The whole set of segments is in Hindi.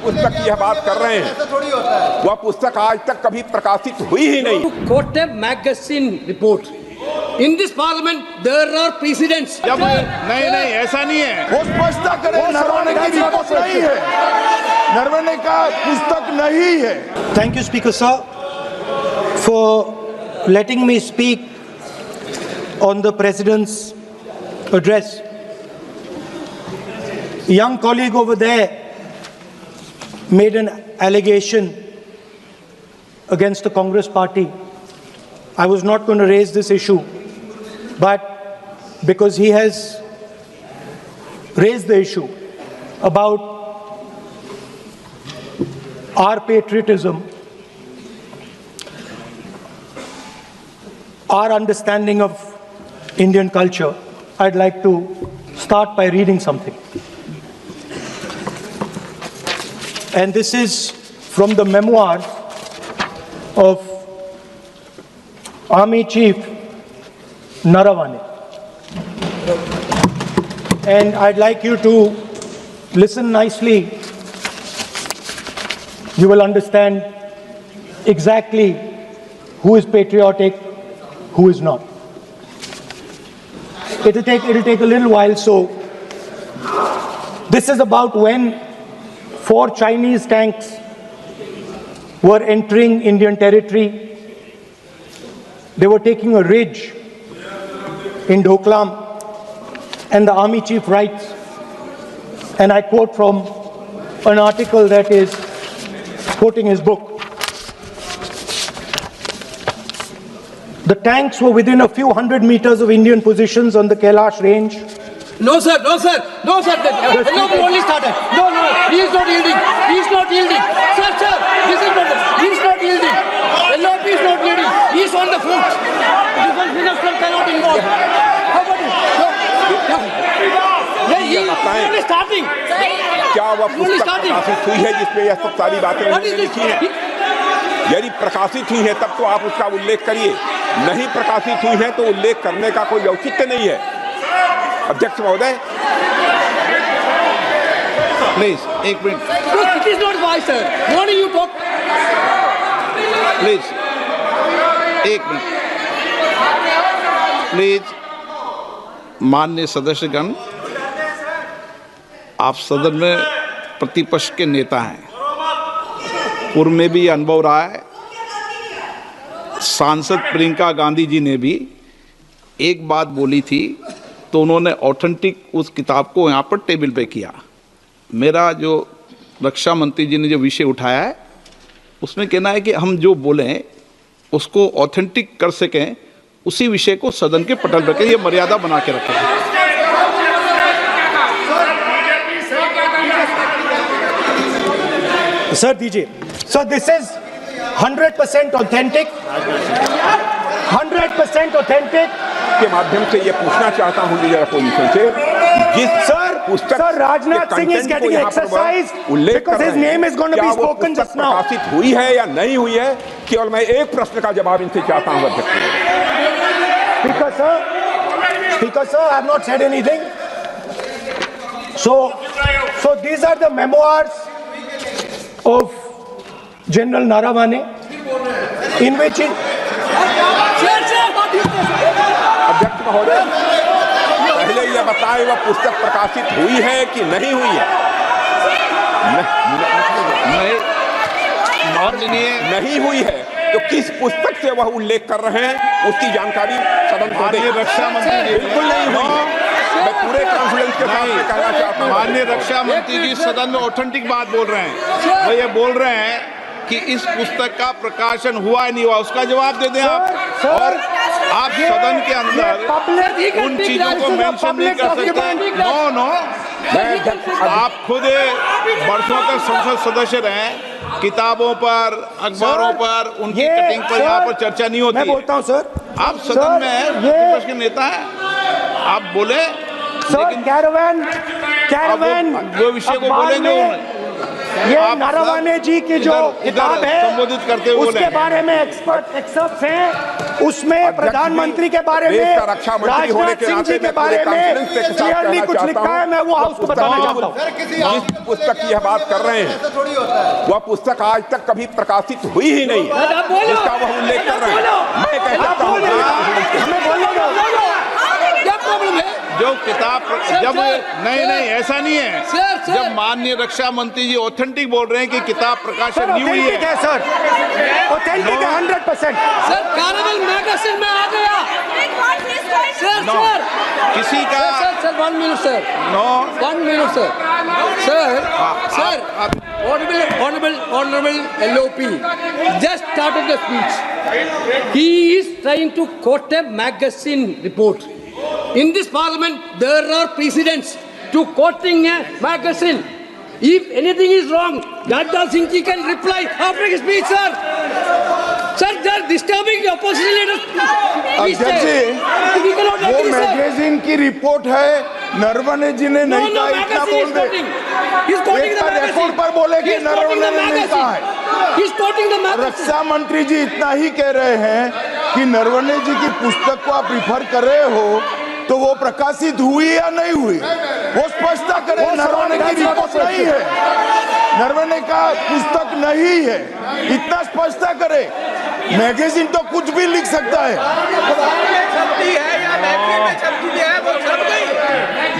पुस्तक की यह बात कर रहे हैं, वह पुस्तक आज तक कभी प्रकाशित हुई ही नहीं। Quote a magazine report. In this parliament, there are precedents. नहीं ऐसा नहीं है। वो स्पष्ट करें, नरवणे की रिपोर्ट नहीं है, नरवणे का पुस्तक नहीं है। Thank you, Speaker Sir, for letting me speak on the President's address. A young colleague over there made an allegation against the Congress party. I was not going to raise this issue, but because he has raised the issue about our patriotism, our understanding of Indian culture, I'd like to start by reading something. And this is from the memoirs of Army Chief Naravane. And I'd like you to listen nicely. You will understand exactly who is patriotic, who is not. It'll take a little while. So this is about when 4 Chinese tanks were entering Indian territory. They were taking a ridge in Doklam, and the army chief writes, and I quote from an article that is quoting his book. The tanks were within a few hundred meters of Indian positions on the Kailash range. No, sir. Hello, only started. No, he is not yielding. He is not yielding. Sir, this is not. He is not yielding. Hello, he is not yielding. He is on the foot. Defense minister cannot involve. How about it? He is only starting. क्या वह पुस्तक प्रकाशित हुई है जिसमें यह सब सारी बातें लिखी हैं? यदि प्रकाशित हुई है तब तो आप उसका उल्लेख करिए, नहीं प्रकाशित हुई है तो उल्लेख करने का कोई औचित्य नहीं है। अध्यक्ष महोदय, प्लीज एक minute. It is not wise, sir. What do you talk? Please एक मिनट। प्लीज माननीय सदस्यगण, आप सदन में प्रतिपक्ष के नेता हैं, पूर्व में भी अनुभव रहा है। सांसद प्रियंका गांधी जी ने भी एक बात बोली थी तो उन्होंने ऑथेंटिक उस किताब को यहाँ पर टेबल पे किया। मेरा जो रक्षा मंत्री जी ने जो विषय उठाया है उसमें कहना है कि हम जो बोलें उसको ऑथेंटिक कर सकें, उसी विषय को सदन के पटल पर ये मर्यादा बना के रखें। Sir, DJ. So this is 100% authentic. 100% authentic. के माध्यम से ये पूछना चाहता हूँ लीडर अपोजिशन से, जिस Sir, Rajnath Singh is getting exercised because his name is going to be spoken just now. प्रकाशित हुई है या नहीं हुई है, केवल मैं एक प्रश्न का जवाब इनसे चाहता हूँ अध्यक्ष। Speaker sir, I have not said anything. So these are the memoirs of General Naravane, in which अध्यक्ष महोदय, पहले यह बताएं वह पुस्तक प्रकाशित हुई है कि नहीं हुई है? नहीं हुई है तो किस पुस्तक से वह उल्लेख कर रहे हैं उसकी जानकारी सदन को दें। रक्षा मंत्री बिल्कुल नहीं हुई है, मैं पूरे कॉन्फिडेंस के साथ कहना चाहता हूं। माननीय रक्षा मंत्री जी सदन में ऑथेंटिक बात बोल रहे हैं, वो ये बोल रहे हैं कि इस पुस्तक का प्रकाशन हुआ है नहीं हुआ, उसका जवाब दे दें आप। और आप सदन के अंदर उन चीजों को मेंशन नहीं कर सकते। नो आप खुद वर्षों तक संसद सदस्य रहे, किताबों पर, अखबारों पर, उनकी कटिंग पर यहाँ पर चर्चा नहीं होती। मैं बोलता हूँ सर, आप सदन में हैं, विपक्ष के नेता हैं, आप बोले, लेकिन कैरावैन वो विषय को बोलेंगे। ये नारावाने जी की जो किताब है संबोधित करते हुए उसके बारे में एक्सपर्ट एक्सर्प्ट हैं उसमें प्रधानमंत्री के बारे में, देश का रक्षा मंत्री होने राजनाथ के सिंह नाते जी के मैं बारे पूरे में कॉन्फ्रेंस के साथ क्लियरली कहना कुछ चाहता लिखा है, हूं। मैं वो हाउस को बताना चाहता हूँ। जिस पुस्तक की यह बात कर रहे हैं वह पुस्तक आज तक कभी प्रकाशित हुई ही नहीं है, जिसका वह उल्लेख कर रहे हैं। मैं कह सकता हूं हमें बोलने दो। क्या प्रॉब्लम है? जो किताब जब नहीं ऐसा नहीं है। सर। जब माननीय रक्षा मंत्री जी ऑथेंटिक बोल रहे हैं कि किताब प्रकाशन नहीं हुई ऑथेंटिक है, है सर, ऑथेंटिक है 100%। सर कार्निवल मैगजीन में आ गया। सर किसी का सर 1 minute sir, no 1 minute sir honorable LOP just started the speech. He is trying to quote a magazine report. In this parliament there are precedents to quoting a magazine. If anything is wrong, Rajnath Singh ji can reply after his speech, sir. Sir, they are disturbing the opposition leaders. अध्यक्ष जी, We cannot वो agree, sir. मैगजीन की रिपोर्ट है, नरवणे जी ने नहीं कहा, इतना बोल दे। He's quoting the एक magazine. रिपोर्ट पर बोले कि He's quoting the नरवणे ने नहीं कहा है। magazine. He's quoting the magazine. रक्षा मंत्री जी इतना ही कह रहे हैं कि नरवणे जी की पुस्तक को आप रिफर कर रहे हो, तो वो प्रकाशित हुई या नहीं हुई, वो स्पष्टता करें। नरवणे की रिपोर्ट नहीं है, नरवणे का पुस्तक नहीं है, इतना स्पष्टता करे। मैगजीन तो कुछ भी लिख सकता है।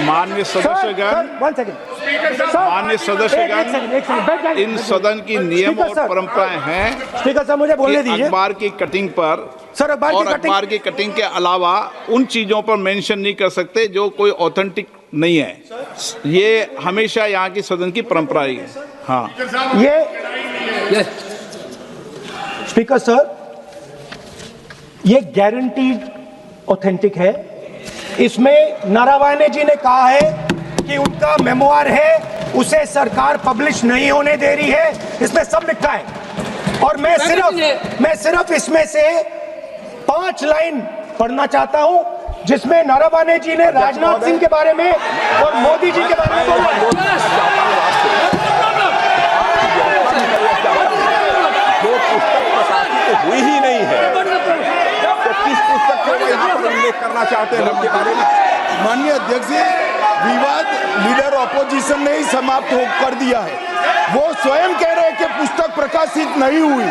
माननीय सदस्यगण, माननीय सदस्यगण, इन सदन की नियम और परंपराएं हैं। स्पीकर साहब मुझे बोलने दीजिए। अखबार की कटिंग पर सर, अखबार की कटिंग के अलावा उन चीजों पर मेंशन नहीं कर सकते जो कोई ऑथेंटिक नहीं है। ये हमेशा यहाँ की सदन की परंपरा ही है। हाँ, ये स्पीकर सर, ये गारंटीड ऑथेंटिक है। इसमें नारावाने जी ने कहा है कि उनका मेमोआर है, उसे सरकार पब्लिश नहीं होने दे रही है, इसमें सब लिखा है। और मैं सिर्फ इसमें से 5 लाइन पढ़ना चाहता हूं, जिसमें नारावाने जी ने राजनाथ सिंह के बारे में और मोदी जी के बारे में बोला है। जो पुस्तक प्रकाशित हुई ही नहीं है, तो किस पुस्तक को यहाँ पर उल्लेख करना चाहते हैं उनके बारे में? माननीय अध्यक्ष जी, विवाद लीडर ऑपोजिशन ने ही समाप्त कर दिया है। वो स्वयं कह रहे हैं कि पुस्तक प्रकाशित नहीं हुई,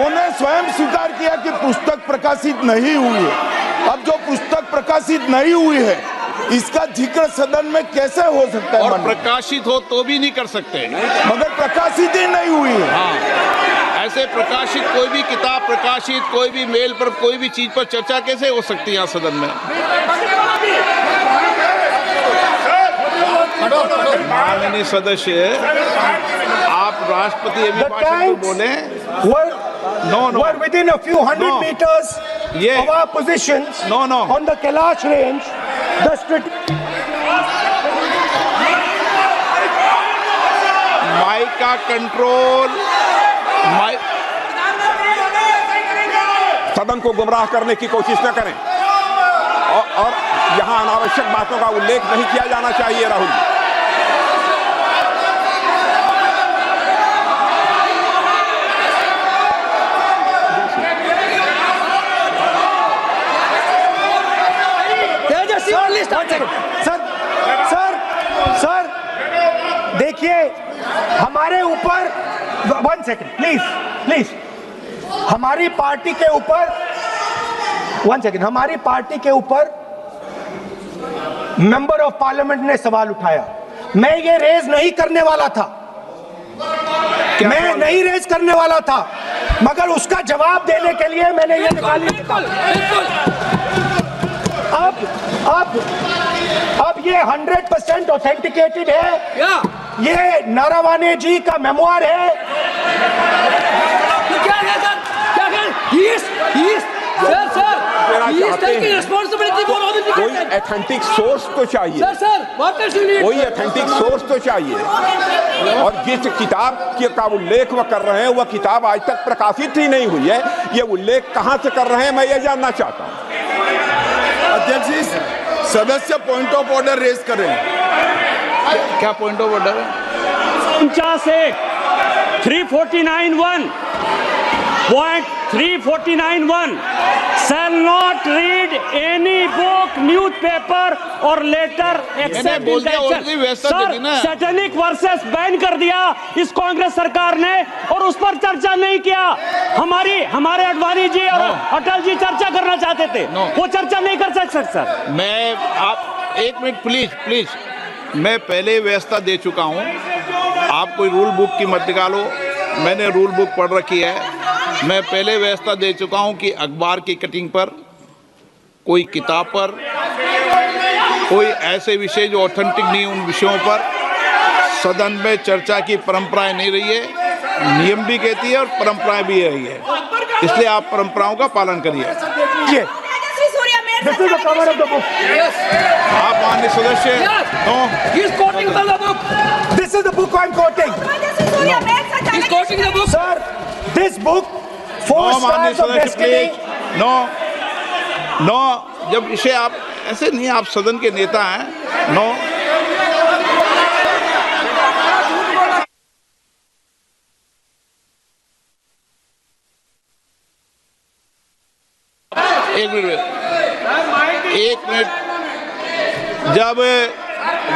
उन्हें स्वयं स्वीकार किया कि पुस्तक प्रकाशित नहीं हुई है। अब जो पुस्तक प्रकाशित नहीं हुई है, इसका जिक्र सदन में कैसे हो सकता है? और प्रकाशित हो तो भी नहीं कर सकते, मगर प्रकाशित ही नहीं हुई है। हाँ, ऐसे प्रकाशित कोई भी किताब प्रकाशित, कोई भी मेल पर, कोई भी चीज पर चर्चा कैसे हो सकती है यहाँ सदन में? माननीय सदस्य, आप राष्ट्रपति अभिभाषण को बोले। were within a few hundred meters of our positions on the Kailash range. Mike का कंट्रोल, सदन को गुमराह करने की कोशिश न करें और यहाँ अनावश्यक बातों का उल्लेख नहीं किया जाना चाहिए। राहुल, सर देखिए, हमारे ऊपर 1 सेकंड प्लीज, हमारी पार्टी के ऊपर 1 सेकंड, हमारी पार्टी के ऊपर मेंबर ऑफ पार्लियामेंट ने सवाल उठाया। मैं ये रेज नहीं करने वाला था, मैं नहीं रेज करने वाला था, मगर उसका जवाब देने के लिए मैंने ये निकाली। अब ये 100% ऑथेंटिकेटेड है। ये नारावाने जी का मेमोआर है। क्या है सर? क्या है? He is taking responsibility for all the things. कोई ऑथेंटिक सोर्स तो चाहिए। Sir, what else you need? कोई ऑथेंटिक सोर्स तो चाहिए। और जिस किताब का उल्लेख वह कर रहे हैं, वह किताब आज तक प्रकाशित ही नहीं हुई है। ये उल्लेख कहां से कर रहे हैं, मैं ये जानना चाहता हूं। अध्यक्ष जी, सदस्य पॉइंट ऑफ ऑर्डर रेज करें। क्या पॉइंट ऑफ ऑर्डर है? 49(1) 349(1) Point 349(1) shall not read any book, newspaper or letter except बोल in the दिया, already व्यवस्था Sir, दे दी ना। सैटेनिक वर्सेस बैन कर दिया इस कांग्रेस सरकार ने और उस पर चर्चा नहीं किया। हमारे अडवाणी जी और अटल जी चर्चा करना चाहते थे, वो चर्चा नहीं कर सकते सर। मैं आप एक मिनट प्लीज, मैं पहले व्यवस्था दे चुका हूं। आप कोई रूल बुक की मत निकालो, मैंने रूल बुक पढ़ रखी है। मैं पहले व्यवस्था दे चुका हूं कि अखबार की कटिंग पर, कोई किताब पर, कोई ऐसे विषय जो ऑथेंटिक नहीं, उन विषयों पर सदन में चर्चा की परंपराएं नहीं रही है। नियम भी कहती है और परंपराएं भी रही है, इसलिए आप परंपराओं का पालन करिए। This is the cover of the book. आप माननीय सदस्य, no, He is quoting from the book. This is the book I'm quoting. He is quoting the book. Sir, this book, Four no माननीय Stars of सदस्य Destiny. प्लीज, नो, जब इसे आप ऐसे नहीं, आप सदन के नेता हैं, नो। एक मिनट, जब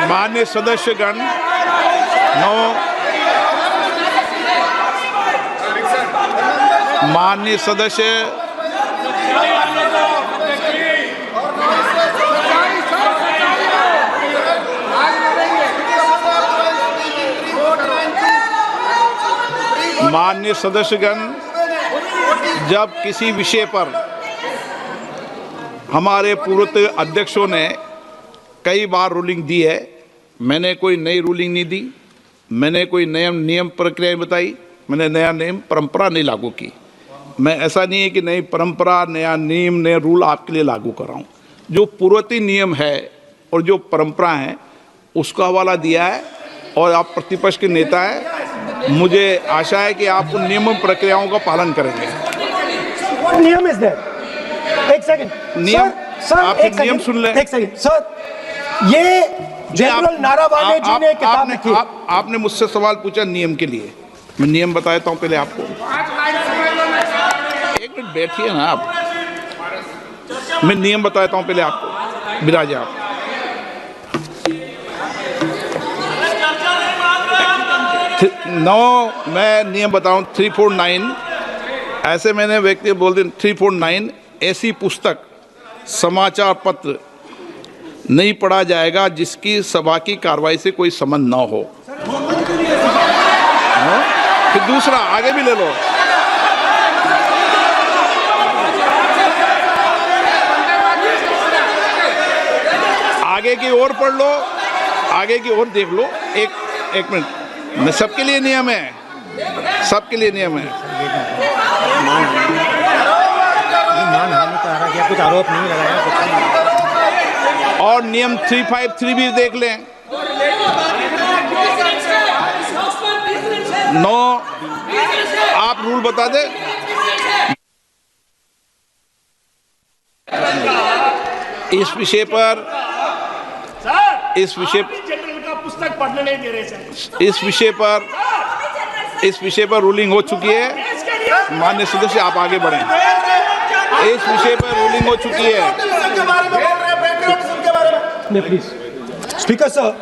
माननीय सदस्यगण, माननीय सदस्य, माननीय सदस्यगण, जब किसी विषय पर हमारे पूर्व अध्यक्षों ने कई बार रूलिंग दी है, मैंने कोई नई रूलिंग नहीं दी, मैंने कोई नियम प्रक्रिया बताई, मैंने नया नियम परंपरा नहीं लागू की। मैं ऐसा नहीं है कि नई परंपरा, नया नियम, नया रूल आपके लिए लागू कर रहा हूँ। जो पूर्ववर्ती नियम है और जो परंपरा है उसका हवाला दिया है, और आप प्रतिपक्ष के नेता हैं, मुझे आशा है कि आप उन नियम प्रक्रियाओं का पालन करेंगे। नियम इज देयर। एक सेकंड नियम, सर, आप एक नियम सेकंड, सुन लें। एक सेकंड सर, ये जनरल नारावाने जी ने किताब लिखी। आपने मुझसे सवाल पूछा नियम के लिए, मैं नियम बताता हूं पहले आपको। एक मिनट बैठिए ना आप, मैं नियम बताता हूं पहले आपको। विराज आप, मैं नियम बताऊं 349, ऐसे मैंने व्यक्ति बोल दिया 349, ऐसी पुस्तक, समाचार पत्र नहीं पढ़ा जाएगा जिसकी सभा की कार्रवाई से कोई संबंध ना हो। फिर दूसरा आगे भी ले लो, आगे की ओर पढ़ लो, आगे की ओर देख लो। एक मिनट, मैं सबके लिए नियम है, सबके लिए नियम है। कुछ आरोप नहीं लगाया। और नियम 353 भी देख लें। नो, आप रूल बता दे। इस विषय पर जनरल का पुस्तक पढ़ने नहीं दे रहे सर। इस विषय पर रूलिंग हो चुकी है। माननीय सदस्य, आप आगे बढ़ें। इस विषय पर रूलिंग हो चुकी है। प्लीज स्पीकर सर,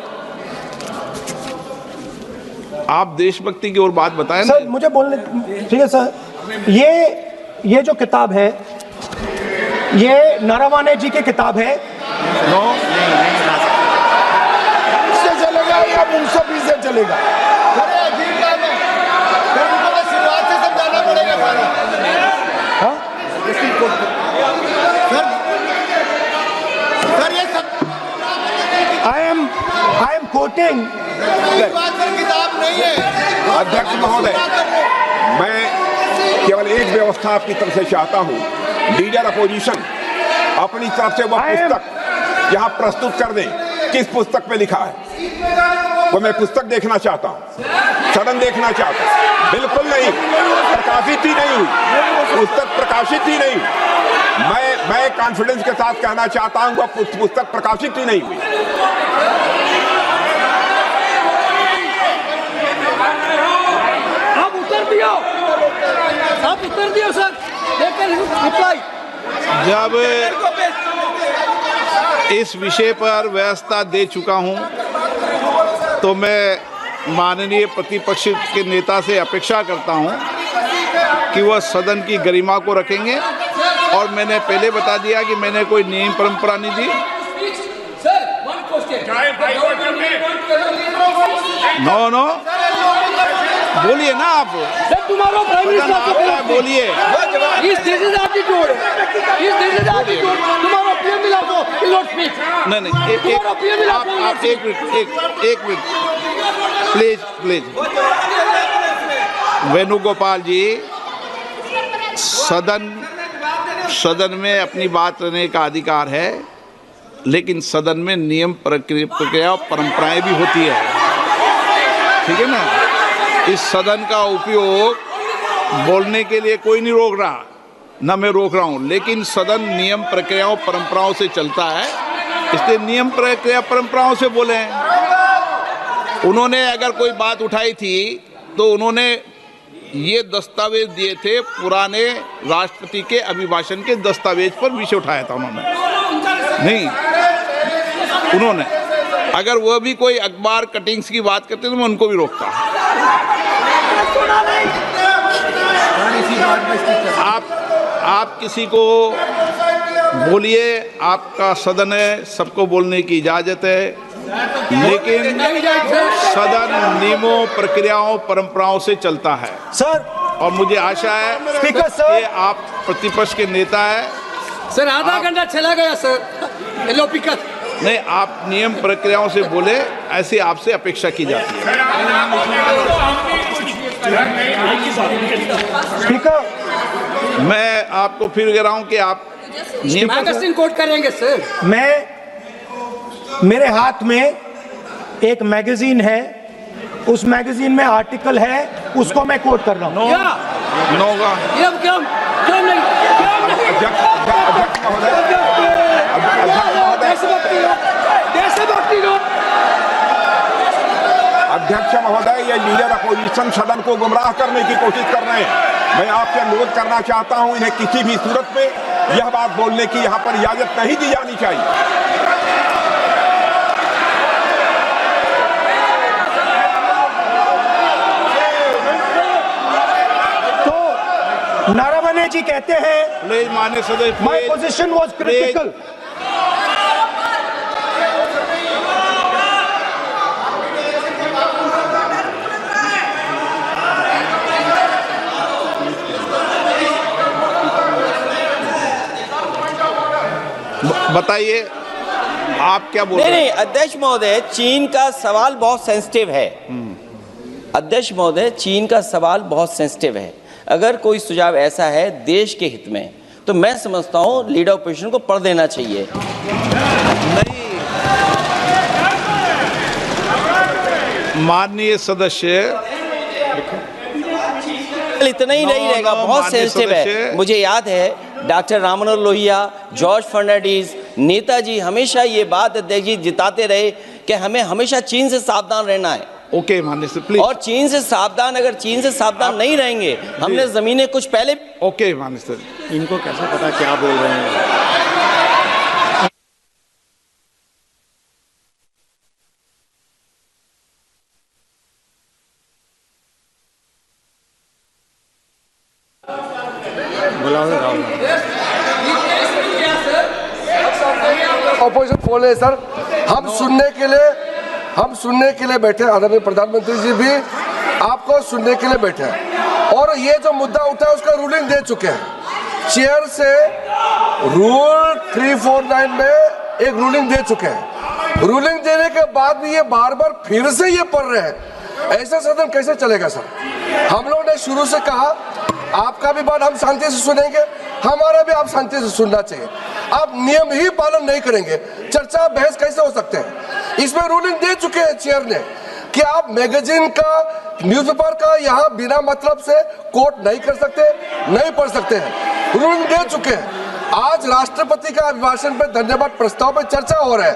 आप देशभक्ति की ओर बात बताएं। सर मुझे बोलने, ठीक है सर, ये जो किताब है, ये नारावाने जी की किताब है। नो, इससे चलेगा या मुंसफी से चलेगा? शुरुआत से समझाना पड़ेगा। I am quoting. किताब नहीं है। अध्यक्ष महोदय, मैं केवल एक व्यवस्था आपकी तरफ से चाहता हूं, लीडर अपोजिशन अपनी तरफ से वह पुस्तक यहाँ प्रस्तुत कर दें। किस पुस्तक पे लिखा है वो मैं पुस्तक देखना चाहता हूँ, सदन देखना चाहता हूँ। बिल्कुल नहीं, प्रकाशित ही नहीं हुई पुस्तक, प्रकाशित ही नहीं। मैं कॉन्फिडेंस के साथ कहना चाहता हूँ वह पुस्तक प्रकाशित ही नहीं हुई। अब उत्तर दियो। आप उत्तर दियो सर, रिप्लाई। जब इस विषय पर व्यवस्था दे चुका हूं तो मैं माननीय प्रतिपक्ष के नेता से अपेक्षा करता हूं कि वह सदन की गरिमा को रखेंगे। और मैंने पहले बता दिया कि मैंने कोई नियम परंपरा नहीं दी। नो बोलिए ना आप, तुम्हारा प्राइम मिनिस्टर बोलिए। तुम्हारा पीएम मिला तो स्पीच नहीं आप एक मिनट प्लीज। वेणुगोपाल जी, सदन में अपनी बात करने का अधिकार है, लेकिन सदन में नियम प्रक्रिया और परंपराएं भी होती है, ठीक है ना। इस सदन का उपयोग बोलने के लिए कोई नहीं रोक रहा, ना मैं रोक रहा हूं, लेकिन सदन नियम प्रक्रियाओं परंपराओं से चलता है, इसलिए नियम प्रक्रिया परंपराओं से बोले। उन्होंने अगर कोई बात उठाई थी तो उन्होंने ये दस्तावेज दिए थे, पुराने राष्ट्रपति के अभिभाषण के दस्तावेज पर विषय उठाया था उन्होंने। अगर वह भी कोई अखबार कटिंग्स की बात करते तो मैं उनको भी रोकता। आप किसी को बोलिए, आपका सदन है, सबको बोलने की इजाजत है, लेकिन सदन नियमों प्रक्रियाओं परंपराओं से चलता है सर। और मुझे आशा है स्पीकर सर कि आप प्रतिपक्ष के नेता है सर। आधा घंटा चला गया सर। हेलो स्पीकर, नहीं, आप नियम प्रक्रियाओं से बोले, ऐसी आपसे अपेक्षा की जाती है। स्पीकर, मैं आपको फिर कह रहा हूं कि आप मैगजीन कोट करेंगे सर। मेरे हाथ में एक मैगजीन है, उस मैगजीन में आर्टिकल है, उसको मैं कोट कर रहा हूँ। अध्यक्ष महोदय, ये लीडर अपोजिशन सदन को गुमराह करने की कोशिश कर रहे हैं। मैं आपसे अनुरोध करना चाहता हूं, इन्हें किसी भी सूरत में यह बात बोलने की यहां पर इजाजत नहीं दी जानी चाहिए। तो नारावने जी कहते हैं, माननीय सदस्य, माय पोजीशन वाज क्रिटिकल। बताइए आप क्या बोल रहे हैं? नहीं, अध्यक्ष महोदय, चीन का सवाल बहुत सेंसिटिव है। अध्यक्ष महोदय, चीन का सवाल बहुत सेंसिटिव है। अगर कोई सुझाव ऐसा है देश के हित में, तो मैं समझता हूं लीडर ऑपोजिशन को पढ़ देना चाहिए। नहीं, माननीय सदस्य, इतना ही नहीं रहेगा, बहुत सेंसिटिव है। मुझे याद है डॉक्टर राम मनोहर लोहिया, जॉर्ज फर्नांडिस, नेताजी हमेशा ये बात अध्यक्ष जी जिताते रहे कि हमें हमेशा चीन से सावधान रहना है। ओके माननीय सर, प्लीज। और चीन से सावधान, अगर चीन से सावधान नहीं रहेंगे, हमने जमीनें कुछ पहले। ओके माननीय सर, इनको कैसे पता क्या बोल रहे हैं? ऑपोजिशन फोन है सर। हम सुनने के लिए बैठे, आदरणीय प्रधानमंत्री जी भी आपको सुनने के लिए बैठे हैं, और ये जो मुद्दा उठा है उसका रूलिंग दे चुके हैं। चेयर से रूल 349 में एक रूलिंग दे चुके हैं। रूलिंग देने के बाद भी ये बार बार फिर से ये पढ़ रहे हैं, ऐसा सदन कैसे चलेगा सर? हम लोगों ने शुरू से कहा आपका भी बात हम शांति से सुनेंगे, हमारा भी आप शांति से सुनना चाहिए। आप नियम ही पालन नहीं करेंगे, चर्चा बहस कैसे हो सकते हैं? इसमें रूलिंग दे चुके हैं चेयर ने कि आप मैगजीन का, न्यूज़पेपर का यहाँ बिना मतलब से कोट नहीं कर सकते, नहीं पढ़ सकते हैं। रूलिंग दे चुके हैं। आज राष्ट्रपति का अभिभाषण पे धन्यवाद प्रस्ताव पे चर्चा हो रहा है,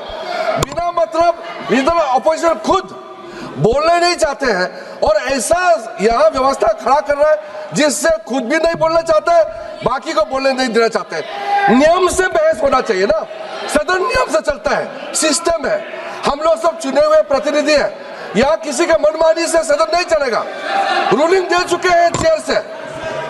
बिना मतलब लीडर ऑपोजिशन खुद बोलने नहीं चाहते हैं और ऐसा यहाँ व्यवस्था खड़ा कर रहा है जिससे खुद भी नहीं बोलना चाहते, बाकी को बोलने नहीं देना चाहते। नियम से बहस होना चाहिए ना, सदन नियम से चलता है, सिस्टम है, हम लोग सब चुने हुए प्रतिनिधि हैं, यहाँ किसी के मनमानी से सदन नहीं चलेगा। रूलिंग दे चुके हैं चेयर